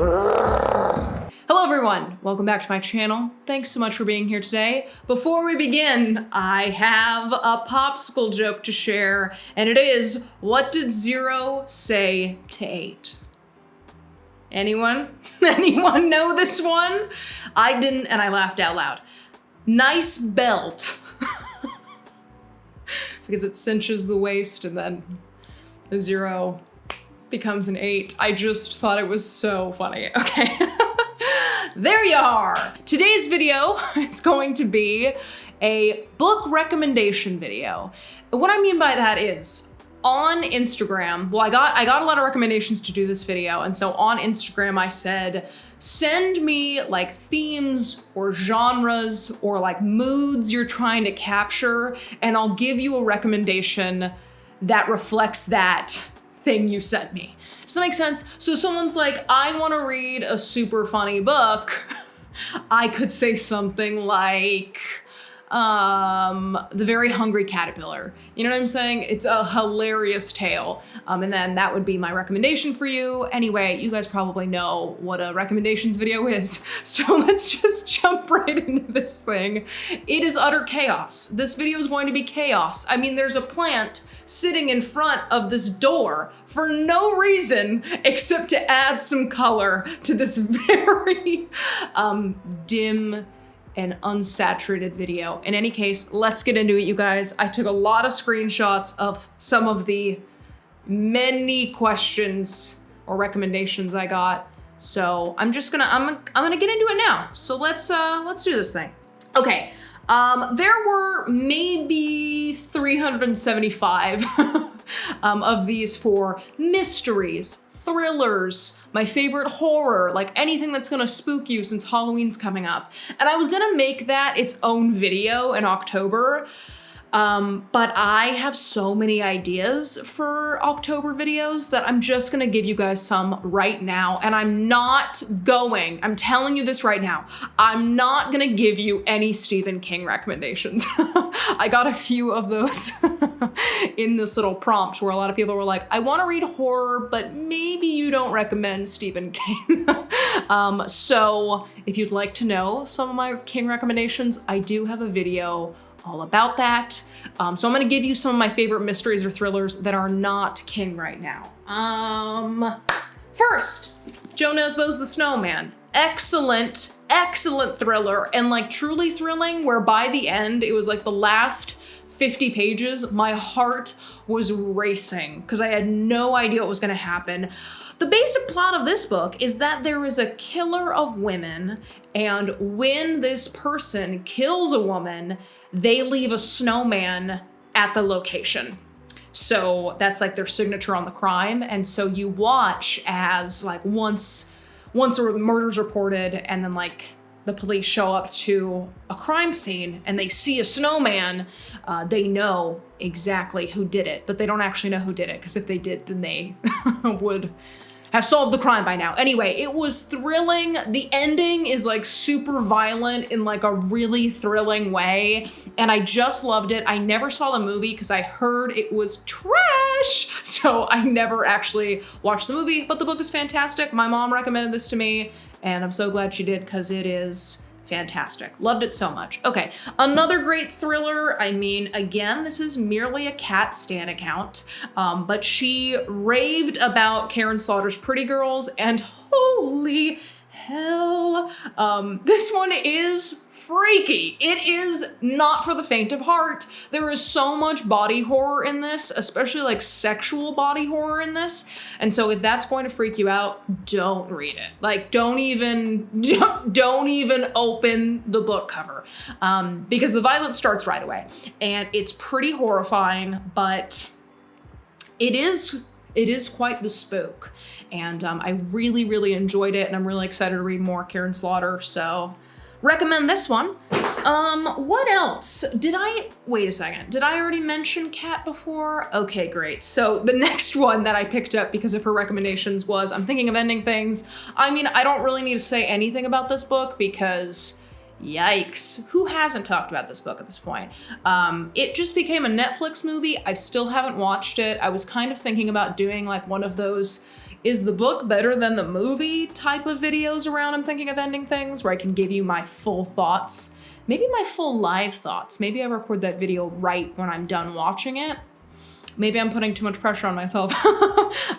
Hello everyone, welcome back to my channel. Thanks so much for being here today. Before we begin, I have a popsicle joke to share, and it is, what did 0 say to 8? Anyone? Anyone know this one? I didn't, and I laughed out loud. Nice belt. Because it cinches the waist and then the 0 becomes an 8. I just thought it was so funny. Okay. There you are. Today's video is going to be a book recommendation video. What I mean by that is, on Instagram, well, I got a lot of recommendations to do this video, and so on Instagram I said, send me like themes or genres or like moods you're trying to capture, and I'll give you a recommendation that reflects that thing you sent me. Does that make sense? So someone's like, I want to read a super funny book. I could say something like, The Very Hungry Caterpillar. You know what I'm saying? It's a hilarious tale. And then that would be my recommendation for you. Anyway, you guys probably know what a recommendations video is. So let's just jump right into this thing. It is utter chaos. This video is going to be chaos. I mean, there's a plant sitting in front of this door for no reason except to add some color to this very dim and unsaturated video. In any case, let's get into it, you guys. I took a lot of screenshots of some of the many questions or recommendations I got. So I'm gonna get into it now. So let's do this thing. Okay. There were maybe 375 of these for mysteries, thrillers, my favorite horror, like anything that's gonna spook you since Halloween's coming up. And I was gonna make that its own video in October, but I have so many ideas for October videos that I'm just gonna give you guys some right now. And I'm telling you this right now, I'm not gonna give you any Stephen King recommendations. I got a few of those in this little prompt where a lot of people were like, I wanna read horror, but maybe you don't recommend Stephen King. So if you'd like to know some of my King recommendations, I do have a video all about that. So I'm gonna give you some of my favorite mysteries or thrillers that are not King right now. First, Joe Nesbo's The Snowman. Excellent, excellent thriller, and like truly thrilling, where by the end, it was like the last 50 pages, my heart was racing because I had no idea what was gonna happen. The basic plot of this book is that there is a killer of women, and when this person kills a woman, they leave a snowman at the location. So that's like their signature on the crime. And so you watch as like once a murder's reported and then like the police show up to a crime scene and they see a snowman, they know exactly who did it, but they don't actually know who did it, because if they did, then they would have solved the crime by now. Anyway, it was thrilling. The ending is like super violent in like a really thrilling way, and I just loved it. I never saw the movie because I heard it was trash, so I never actually watched the movie, but the book is fantastic. My mom recommended this to me, and I'm so glad she did because it is fantastic. Loved it so much. Okay, another great thriller. I mean, again, this is merely a cat stan account, but she raved about Karen Slaughter's Pretty Girls, and holy hell, this one is freaky. It is not for the faint of heart. There is so much body horror in this, especially like sexual body horror in this. And so if that's going to freak you out, don't read it. Like don't even open the book cover, because the violence starts right away and it's pretty horrifying, but it is quite the spook. And I really, really enjoyed it, and I'm really excited to read more Karen Slaughter, so recommend this one. What else? Wait a second. Did I already mention Kat before? Okay, great. So the next one that I picked up because of her recommendations was I'm Thinking of Ending Things. I mean, I don't really need to say anything about this book because yikes, who hasn't talked about this book at this point? It just became a Netflix movie. I still haven't watched it. I was kind of thinking about doing like one of those is the book better than the movie type of videos around I'm thinking of ending things, where I can give you my full thoughts, maybe my full live thoughts. Maybe I record that video right when I'm done watching it. Maybe I'm putting too much pressure on myself.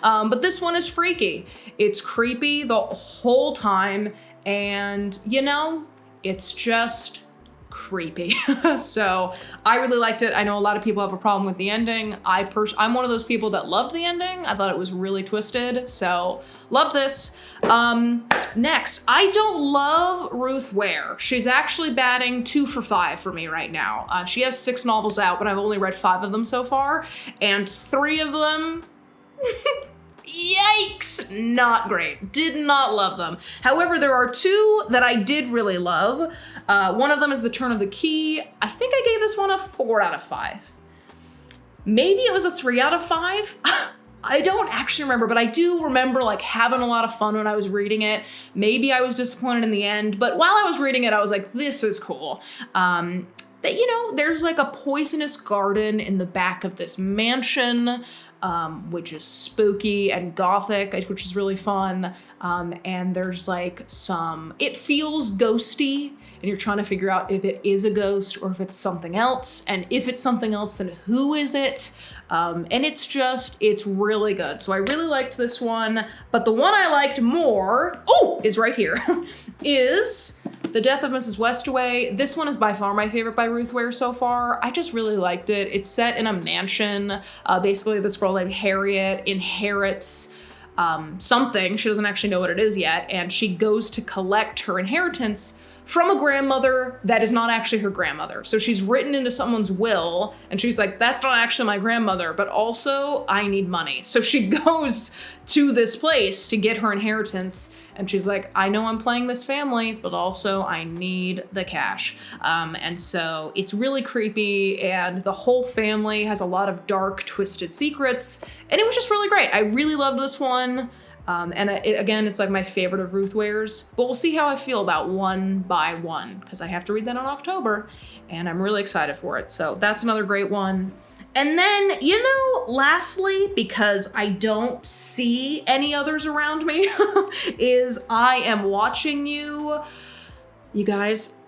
But this one is freaky. It's creepy the whole time, and you know, it's just creepy. So I really liked it. I know a lot of people have a problem with the ending. I'm one of those people that loved the ending. I thought it was really twisted, so love this. Next, I don't love Ruth Ware. She's actually batting 2 for 5 for me right now. She has 6 novels out, but I've only read 5 of them so far, and 3 of them yikes, not great. Did not love them. However, there are 2 that I did really love. One of them is The Turn of the Key. I think I gave this one a 4 out of 5. Maybe it was a 3 out of 5. I don't actually remember, but I do remember like having a lot of fun when I was reading it. Maybe I was disappointed in the end, but while I was reading it, I was like, this is cool. That, you know, there's like a poisonous garden in the back of this mansion, which is spooky and gothic, which is really fun. And there's like it feels ghosty, and you're trying to figure out if it is a ghost or if it's something else. And if it's something else, then who is it? And it's really good. So I really liked this one, but the one I liked more, is right here, is The Death of Mrs. Westaway. This one is by far my favorite by Ruth Ware so far. I just really liked it. It's set in a mansion. Basically this girl named Harriet inherits something. She doesn't actually know what it is yet, and she goes to collect her inheritance from a grandmother that is not actually her grandmother. So she's written into someone's will, and she's like, that's not actually my grandmother, but also I need money. So she goes to this place to get her inheritance, and she's like, I know I'm playing this family, but also I need the cash. And so it's really creepy, and the whole family has a lot of dark, twisted secrets, and it was just really great. I really loved this one. Again, it's like my favorite of Ruth Ware's, but we'll see how I feel about One by One, because I have to read that in October, and I'm really excited for it. So that's another great one. And then, you know, lastly, because I don't see any others around me, is I Am Watching You. You guys,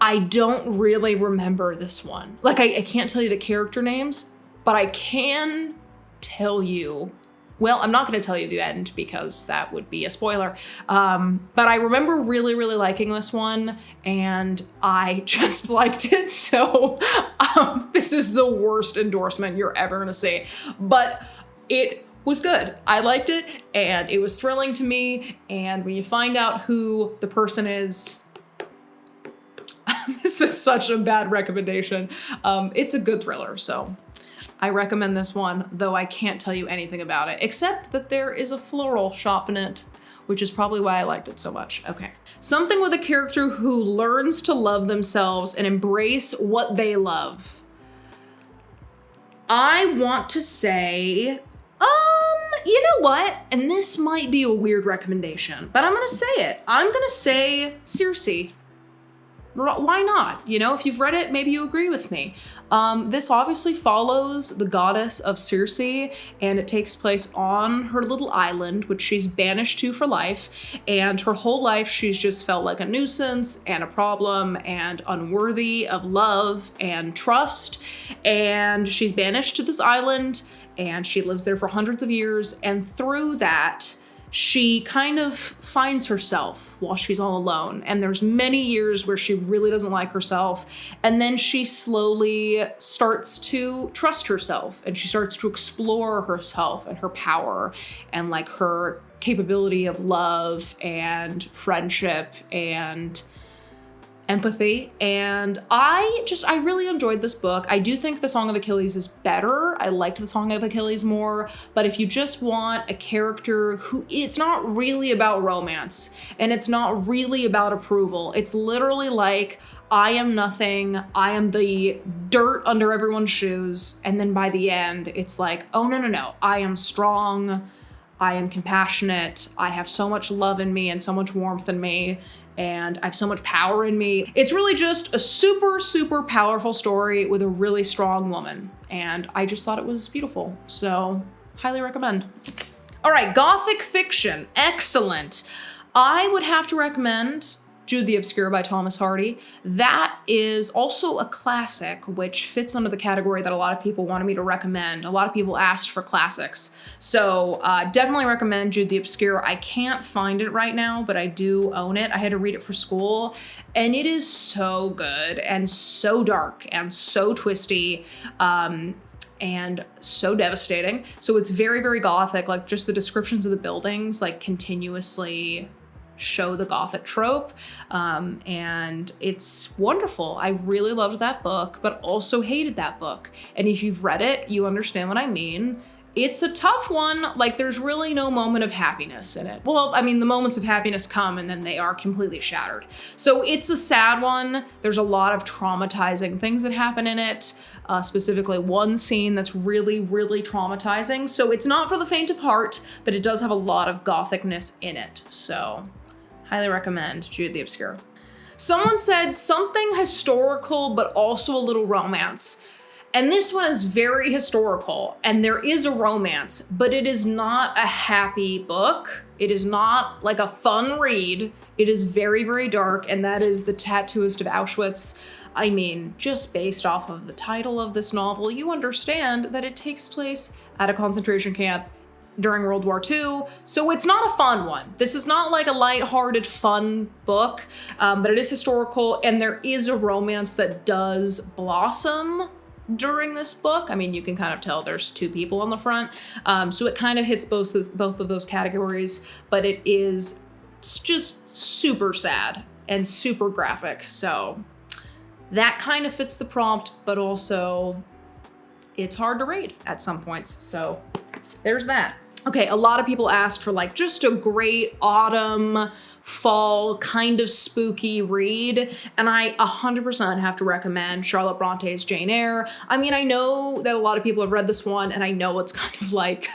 I don't really remember this one. Like, I can't tell you the character names, but I can tell you, well, I'm not going to tell you the end because that would be a spoiler. But I remember really, really liking this one, and I just liked it. So this is the worst endorsement you're ever going to see, but it was good. I liked it, and it was thrilling to me. And when you find out who the person is, this is such a bad recommendation. It's a good thriller, so I recommend this one, though I can't tell you anything about it, except that there is a floral shop in it, which is probably why I liked it so much. Okay. Something with a character who learns to love themselves and embrace what they love. I want to say, you know what? And this might be a weird recommendation, but I'm gonna say it. I'm gonna say Circe. Why not? You know, if you've read it, maybe you agree with me. This obviously follows the goddess of Circe, and it takes place on her little island, which she's banished to for life. And her whole life, she's just felt like a nuisance and a problem and unworthy of love and trust. And she's banished to this island, and she lives there for hundreds of years. And through that, she kind of finds herself while she's all alone. And there's many years where she really doesn't like herself. And then she slowly starts to trust herself, and she starts to explore herself and her power and like her capability of love and friendship and empathy. And I really enjoyed this book. I do think The Song of Achilles is better. I liked The Song of Achilles more, but if you just want a character who, it's not really about romance, and it's not really about approval. It's literally like, I am nothing, I am the dirt under everyone's shoes, and then by the end, it's like, oh no, I am strong, I am compassionate, I have so much love in me and so much warmth in me, and I have so much power in me. It's really just a super, super powerful story with a really strong woman. And I just thought it was beautiful. So highly recommend. All All right, Gothic fiction, excellent. I would have to recommend Jude the Obscure by Thomas Hardy. That is also a classic, which fits under the category that a lot of people wanted me to recommend. A lot of people asked for classics. So definitely recommend Jude the Obscure. I can't find it right now, but I do own it. I had to read it for school, and it is so good and so dark and so twisty. And so devastating. So it's very, very Gothic, like just the descriptions of the buildings, like continuously show the Gothic trope. And it's wonderful. I really loved that book, but also hated that book. And if you've read it, you understand what I mean. It's a tough one. Like there's really no moment of happiness in it. Well, I mean, the moments of happiness come and then they are completely shattered. So it's a sad one. There's a lot of traumatizing things that happen in it. Specifically one scene that's really, really traumatizing. So it's not for the faint of heart, but it does have a lot of Gothicness in it. So highly recommend Jude the Obscure. Someone said something historical, but also a little romance. And this one is very historical, and there is a romance, but it is not a happy book. It is not like a fun read. It is very, very dark, and that is The Tattooist of Auschwitz. I mean, just based off of the title of this novel, you understand that it takes place at a concentration camp during World War II, so it's not a fun one. This is not like a lighthearted, fun book, but it is historical, and there is a romance that does blossom during this book. I mean, you can kind of tell there's two people on the front, so it kind of hits both of those categories, but it is just super sad and super graphic, so that kind of fits the prompt, but also it's hard to read at some points, so there's that. Okay, a lot of people asked for like just a great autumn, fall, kind of spooky read, and I 100% have to recommend Charlotte Bronte's Jane Eyre. I mean, I know that a lot of people have read this one, and I know it's kind of like,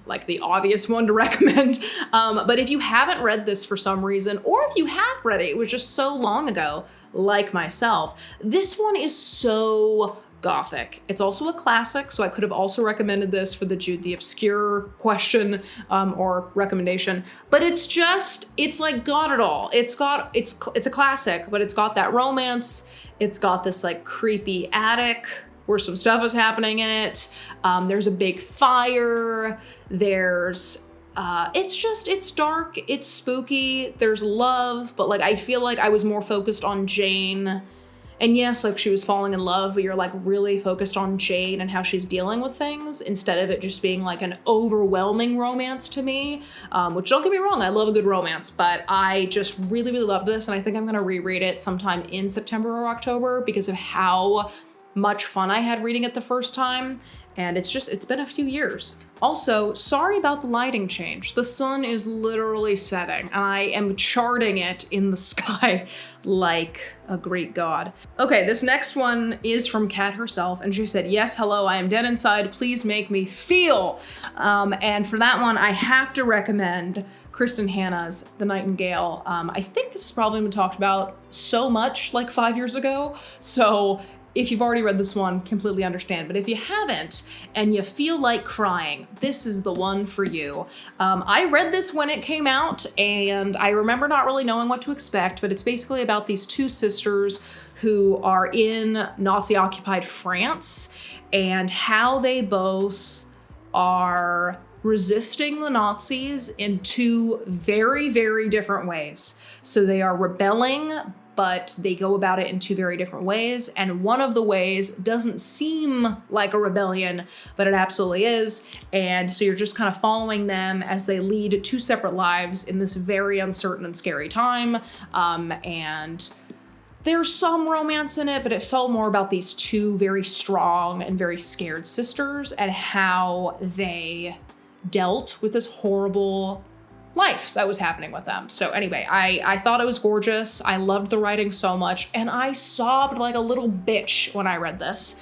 like the obvious one to recommend, but if you haven't read this for some reason, or if you have read it, it was just so long ago, like myself, this one is so Gothic. It's also a classic, so I could have also recommended this for the Jude the Obscure question or recommendation, but it's like got it all. It's a classic, but it's got that romance. It's got this like creepy attic where some stuff is happening in it. There's a big fire. There's it's dark, it's spooky, there's love, but like I feel like I was more focused on Jane. And yes, like she was falling in love, but you're like really focused on Jane and how she's dealing with things instead of it just being like an overwhelming romance to me, which don't get me wrong, I love a good romance, but I just really, really love this. And I think I'm gonna reread it sometime in September or October because of how much fun I had reading it the first time. And it's been a few years. Also, sorry about the lighting change. The sun is literally setting, and I am charting it in the sky like a Greek god. Okay, this next one is from Kat herself, and she said, yes, hello, I am dead inside, please make me feel. And for that one, I have to recommend Kristen Hanna's The Nightingale. I think this has probably been talked about so much like 5 years ago, so if you've already read this one, completely understand. But if you haven't and you feel like crying, this is the one for you. I read this when it came out, and I remember not really knowing what to expect, but it's basically about these two sisters who are in Nazi-occupied France and how they both are resisting the Nazis in two very, very different ways. So they are rebelling, but they go about it in two very different ways. And one of the ways doesn't seem like a rebellion, but it absolutely is. And so you're just kind of following them as they lead two separate lives in this very uncertain and scary time. And there's some romance in it, but it felt more about these two very strong and very scared sisters and how they dealt with this horrible life that was happening with them. So anyway, I thought it was gorgeous. I loved the writing so much, and I sobbed like a little bitch when I read this.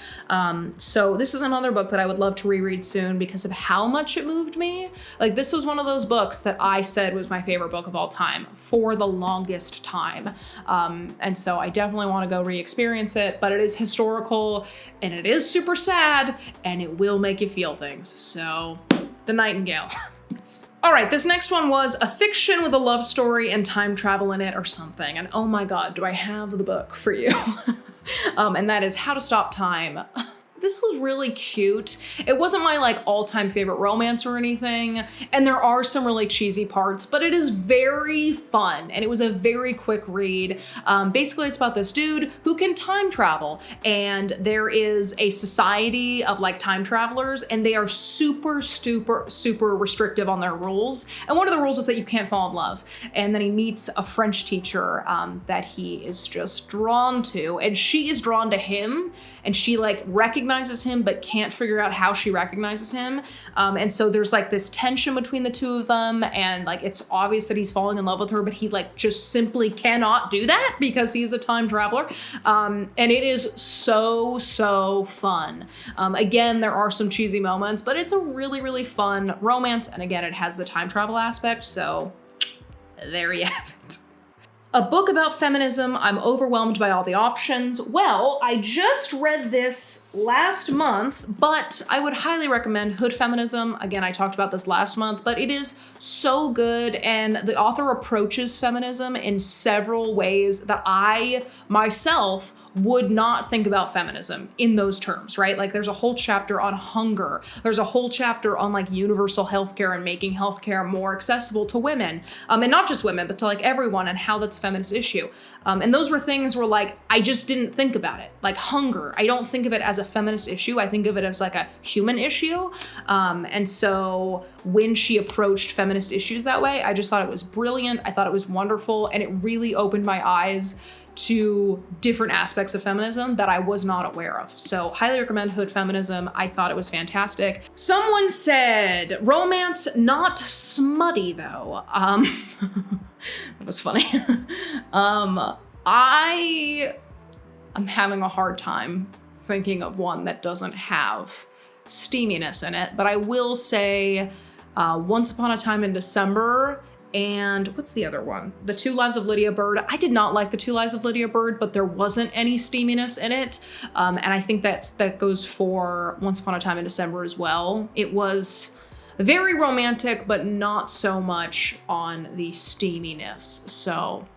So this is another book that I would love to reread soon because of how much it moved me. Like, this was one of those books that I said was my favorite book of all time for the longest time. And so I definitely want to go re-experience it, but it is historical and it is super sad and it will make you feel things. So The Nightingale. All right, this next one was a fiction with a love story and time travel in it or something. And oh my God, do I have the book for you? And that is How to Stop Time. This was really cute. It wasn't my like all-time favorite romance or anything, and there are some really cheesy parts, but it is very fun, and it was a very quick read. Basically, it's about this dude who can time travel, and there is a society of like time travelers, and they are super restrictive on their rules. And one of the rules is that you can't fall in love. And then he meets a French teacher that he is just drawn to, and she is drawn to him, and she like recognizes him but can't figure out how she recognizes him. And so there's like this tension between the two of them, and like it's obvious that he's falling in love with her, but he like just simply cannot do that because he's a time traveler. And it is so fun. Again, there are some cheesy moments, but it's a really fun romance, and again, it has the time travel aspect, so there you have it. A book about feminism. I'm overwhelmed by all the options. Well, I just read this last month, but I would highly recommend Hood Feminism. Again, I talked about this last month, but it is so good, and the author approaches feminism in several ways that I myself would not think about feminism in those terms, right? Like there's a whole chapter on hunger. There's a whole chapter on like universal healthcare and making healthcare more accessible to women. And not just women, but to like everyone, and how that's a feminist issue. And those were things where like, I just didn't think about it. Like hunger, I don't think of it as a feminist issue. I think of it as like a human issue. And so when she approached feminist issues that way, I just thought it was brilliant. I thought it was wonderful. And it really opened my eyes to different aspects of feminism that I was not aware of. So highly recommend Hood Feminism. I thought it was fantastic. Someone said, romance, not smutty though. That was funny. I am having a hard time thinking of one that doesn't have steaminess in it, but I will say Once Upon a Time in December. And what's the other one? The Two Lives of Lydia Bird. I did not like The Two Lives of Lydia Bird, but there wasn't any steaminess in it. And I think that goes for Once Upon a Time in December as well. It was very romantic, but not so much on the steaminess. So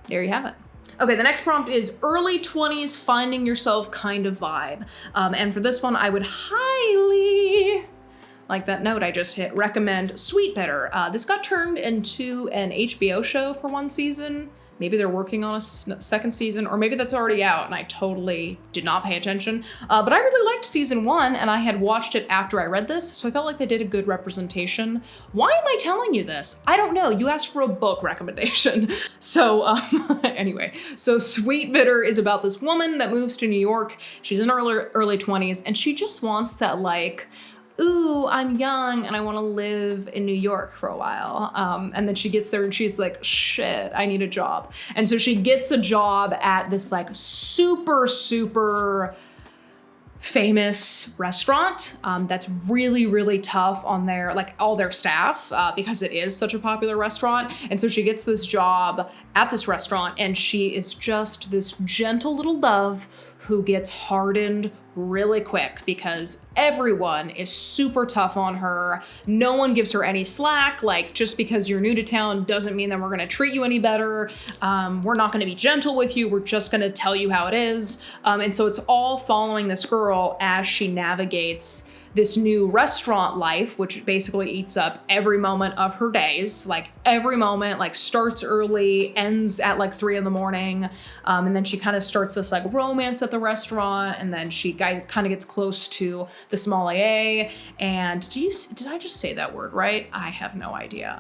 there you have it. Okay, the next prompt is early 20s finding yourself kind of vibe. And for this one, I would highly, like that note I just hit, recommend Sweet Bitter. This got turned into an HBO show for one season. Maybe they're working on a second season, or maybe that's already out and I totally did not pay attention. But I really liked season 1, and I had watched it after I read this, so I felt like they did a good representation. Why am I telling you this? I don't know. You asked for a book recommendation. So anyway, so Sweet Bitter is about this woman that moves to New York. She's in her early 20s, and she just wants that like, ooh, I'm young and I want to live in New York for a while. And then she gets there and she's like, shit, I need a job. And so she gets a job at this like super famous restaurant that's really tough on their, like all their staff because it is such a popular restaurant. And so she gets this job at this restaurant, and she is just this gentle little dove who gets hardened really quick because everyone is super tough on her. No one gives her any slack. Like, just because you're new to town doesn't mean that we're gonna treat you any better. We're not gonna be gentle with you. We're just gonna tell you how it is. And so it's all following this girl as she navigates this new restaurant life, which basically eats up every moment of her days, like every moment, like starts early, ends at like 3 a.m. And then she kind of starts this like romance at the restaurant, and then she kind of gets close to the sommelier. And did I just say that word right? I have no idea.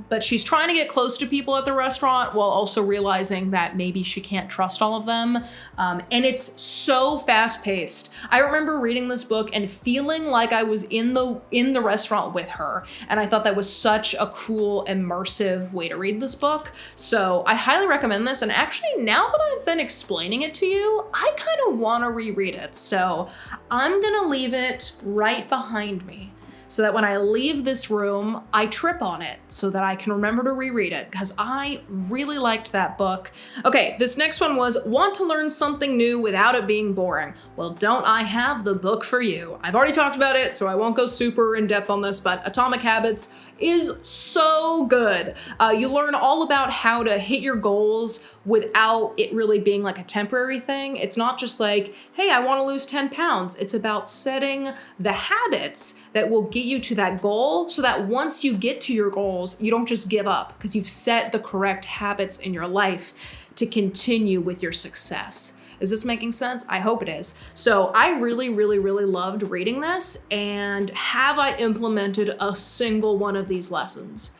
But she's trying to get close to people at the restaurant while also realizing that maybe she can't trust all of them. And it's so fast paced. I remember reading this book and feeling like I was in the restaurant with her. And I thought that was such a cool, immersive way to read this book. So I highly recommend this. And actually, now that I've been explaining it to you, I kind of want to reread it. So I'm gonna leave it right behind me so that when I leave this room, I trip on it so that I can remember to reread it, because I really liked that book. Okay, this next one was want to learn something new without it being boring. Well, don't I have the book for you? I've already talked about it, so I won't go super in depth on this, but Atomic Habits is so good. You learn all about how to hit your goals without it really being like a temporary thing. It's not just like, hey, I want to lose 10 pounds. It's about setting the habits that will get you to that goal so that once you get to your goals, you don't just give up because you've set the correct habits in your life to continue with your success. Is this making sense? I hope it is. So I really, really, really loved reading this. And have I implemented a single one of these lessons?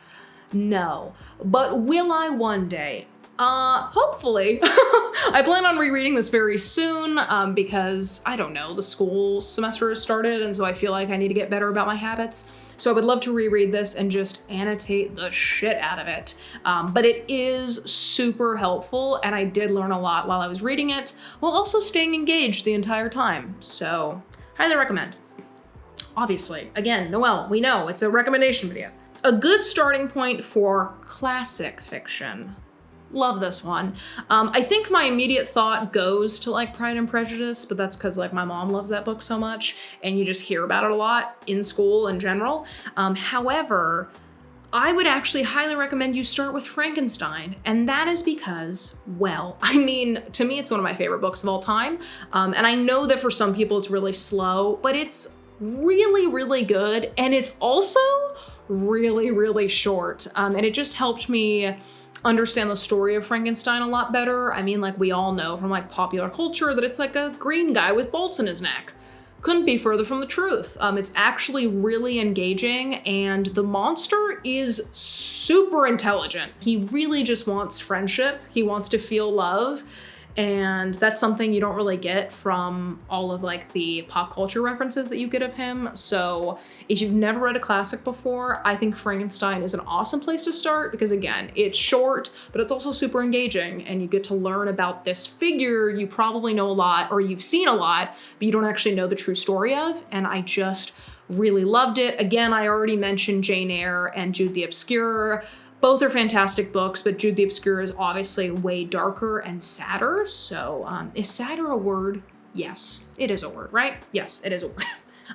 No. But will I one day? Hopefully. I plan on rereading this very soon because, I don't know, the school semester has started and so I feel like I need to get better about my habits. So I would love to reread this and just annotate the shit out of it. But it is super helpful and I did learn a lot while I was reading it, while also staying engaged the entire time. So highly recommend. Obviously, again, Noelle, we know it's a recommendation video. A good starting point for classic fiction. Love this one. I think my immediate thought goes to like Pride and Prejudice, but that's because like my mom loves that book so much and you just hear about it a lot in school in general. However, I would actually highly recommend you start with Frankenstein. And that is because, well, I mean, to me, it's one of my favorite books of all time. And I know that for some people it's really slow, but it's really, really good. And it's also really, really short. And it just helped me understand the story of Frankenstein a lot better. I mean, like we all know from like popular culture that it's like a green guy with bolts in his neck. Couldn't be further from the truth. It's actually really engaging and the monster is super intelligent. He really just wants friendship. He wants to feel love. And that's something you don't really get from all of like the pop culture references that you get of him. So if you've never read a classic before, I think Frankenstein is an awesome place to start because again, it's short, but it's also super engaging and you get to learn about this figure you probably know a lot or you've seen a lot, but you don't actually know the true story of. And I just really loved it. Again, I already mentioned Jane Eyre and Jude the Obscure. Both are fantastic books, but Jude the Obscure is obviously way darker and sadder. So is sadder a word? Yes, it is a word, right? Yes, it is a word.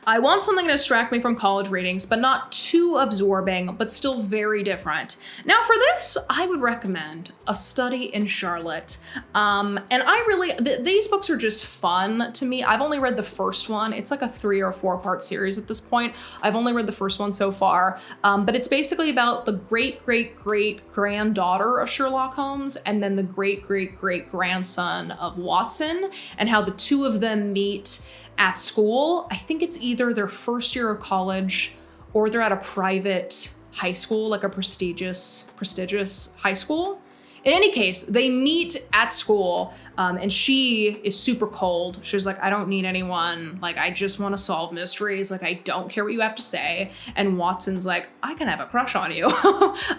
I want something to distract me from college readings, but not too absorbing, but still very different. Now for this, I would recommend A Study in Charlotte. And I really, these books are just fun to me. I've only read the first one. It's like a 3 or 4 part series at this point. I've only read the first one so far, but it's basically about the great-great-great-granddaughter of Sherlock Holmes and then the great-great-great-grandson of Watson and how the two of them meet at school. I think it's either their first year of college or they're at a private high school, like a prestigious high school. In any case, they meet at school and she is super cold. She's like, I don't need anyone. Like, I just want to solve mysteries. Like, I don't care what you have to say. And Watson's like, I can have a crush on you.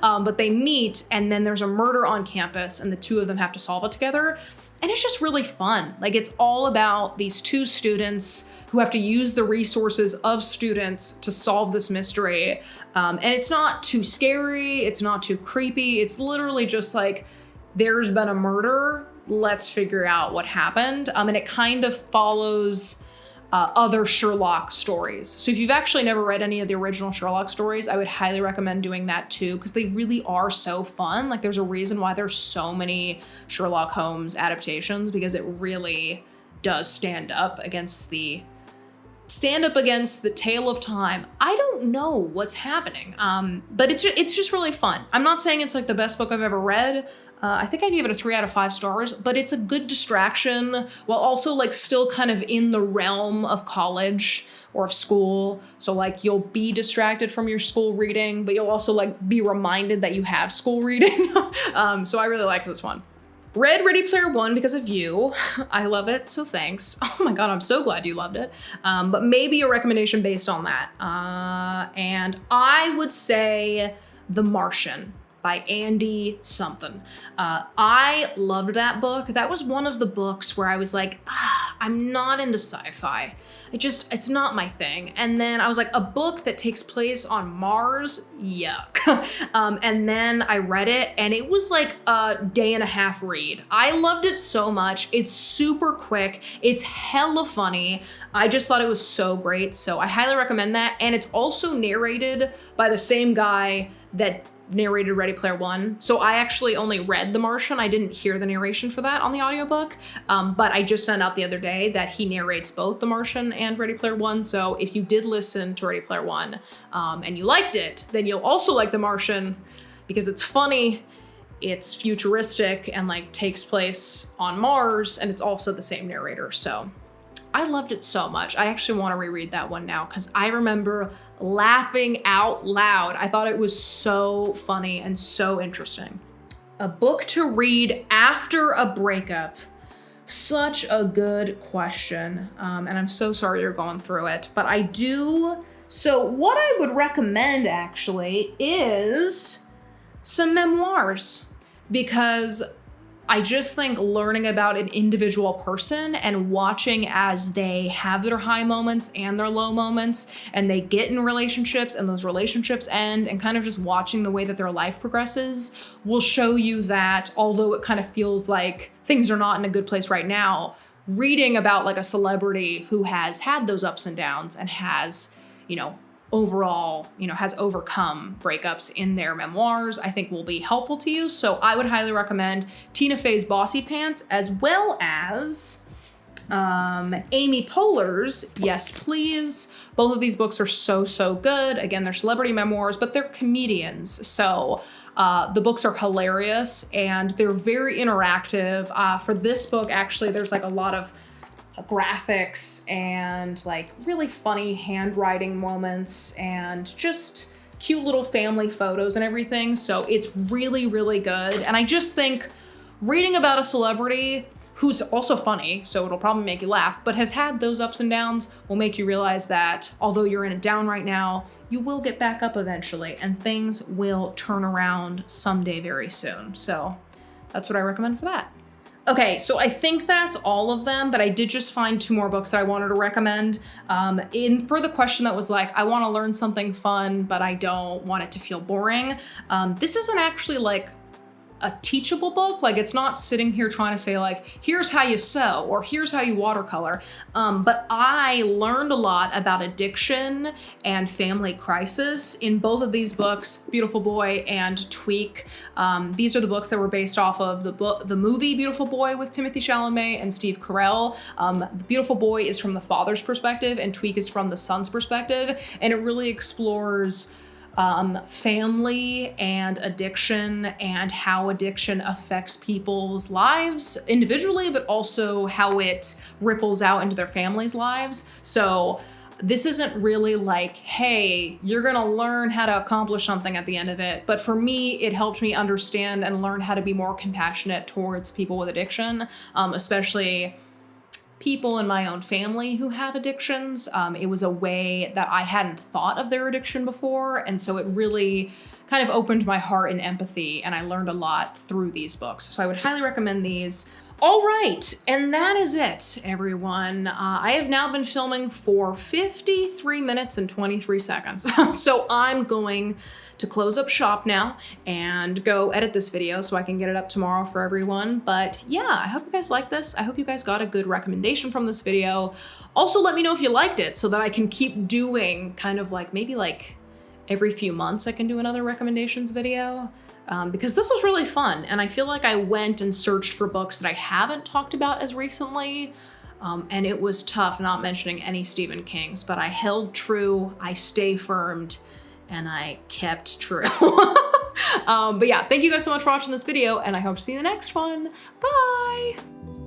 But they meet and then there's a murder on campus and the two of them have to solve it together. And it's just really fun. Like it's all about these two students who have to use the resources of students to solve this mystery. And it's not too scary. It's not too creepy. It's literally just like, there's been a murder. Let's figure out what happened. And it kind of follows other Sherlock stories. So if you've actually never read any of the original Sherlock stories, I would highly recommend doing that too, because they really are so fun. Like there's a reason why there's so many Sherlock Holmes adaptations, because it really does stand up against the tale of time. I don't know what's happening, but it's just really fun. I'm not saying it's like the best book I've ever read. I think I gave it a 3 out of 5 stars, but it's a good distraction while also like still kind of in the realm of college or of school. So like you'll be distracted from your school reading, but you'll also like be reminded that you have school reading. So I really like this one. Read Ready Player One because of you. I love it, so thanks. Oh my God, I'm so glad you loved it. But maybe a recommendation based on that. And I would say The Martian by Andy something. I loved that book. That was one of the books where I was like, I'm not into sci-fi. It's not my thing. And then I was like, a book that takes place on Mars, yuck. And then I read it and it was like a day and a half read. I loved it so much. It's super quick. It's hella funny. I just thought it was so great. So I highly recommend that. And it's also narrated by the same guy that narrated Ready Player One. So I actually only read The Martian. I didn't hear the narration for that on the audiobook. But I just found out the other day that he narrates both The Martian and Ready Player One. So if you did listen to Ready Player One and you liked it, then you'll also like The Martian because it's funny, it's futuristic, and like takes place on Mars, and it's also the same narrator. So I loved it so much. I actually want to reread that one now because I remember laughing out loud. I thought it was so funny and so interesting. A book to read after a breakup. Such a good question. And I'm so sorry you're going through it, but I do. So what I would recommend actually is some memoirs, because I just think learning about an individual person and watching as they have their high moments and their low moments, and they get in relationships and those relationships end, and kind of just watching the way that their life progresses will show you that although it kind of feels like things are not in a good place right now, reading about like a celebrity who has had those ups and downs and has, you know, overall, you know, has overcome breakups in their memoirs, I think will be helpful to you. So I would highly recommend Tina Fey's Bossy Pants, as well as Amy Poehler's Yes Please. Both of these books are so, so good. Again, they're celebrity memoirs, but they're comedians. So the books are hilarious and they're very interactive. For this book, actually, there's like a lot of graphics and like really funny handwriting moments and just cute little family photos and everything. So it's really, really good. And I just think reading about a celebrity who's also funny, so it'll probably make you laugh, but has had those ups and downs, will make you realize that although you're in a down right now, you will get back up eventually and things will turn around someday very soon. So that's what I recommend for that. Okay, so I think that's all of them, but I did just find 2 more books that I wanted to recommend. For the question that was like, I want to learn something fun, but I don't want it to feel boring. This isn't actually like a teachable book. Like, it's not sitting here trying to say like, here's how you sew or here's how you watercolor. But I learned a lot about addiction and family crisis in both of these books, Beautiful Boy and Tweak. These are the books that were based off of the movie Beautiful Boy with Timothée Chalamet and Steve Carell. Beautiful Boy is from the father's perspective and Tweak is from the son's perspective. And it really explores family and addiction and how addiction affects people's lives individually, but also how it ripples out into their families' lives. So this isn't really like, hey, you're gonna learn how to accomplish something at the end of it. But for me, it helped me understand and learn how to be more compassionate towards people with addiction, especially people in my own family who have addictions. It was a way that I hadn't thought of their addiction before. And so it really kind of opened my heart and empathy, and I learned a lot through these books. So I would highly recommend these. All right, and that is it, everyone. I have now been filming for 53 minutes and 23 seconds. So I'm going to close up shop now and go edit this video so I can get it up tomorrow for everyone. But yeah, I hope you guys like this. I hope you guys got a good recommendation from this video. Also, let me know if you liked it so that I can keep doing kind of like, maybe like every few months I can do another recommendations video. Because this was really fun, and I feel like I went and searched for books that I haven't talked about as recently, and it was tough not mentioning any Stephen King's, but I held true, I stay firmed, and I kept true. But yeah, thank you guys so much for watching this video, and I hope to see you in the next one. Bye!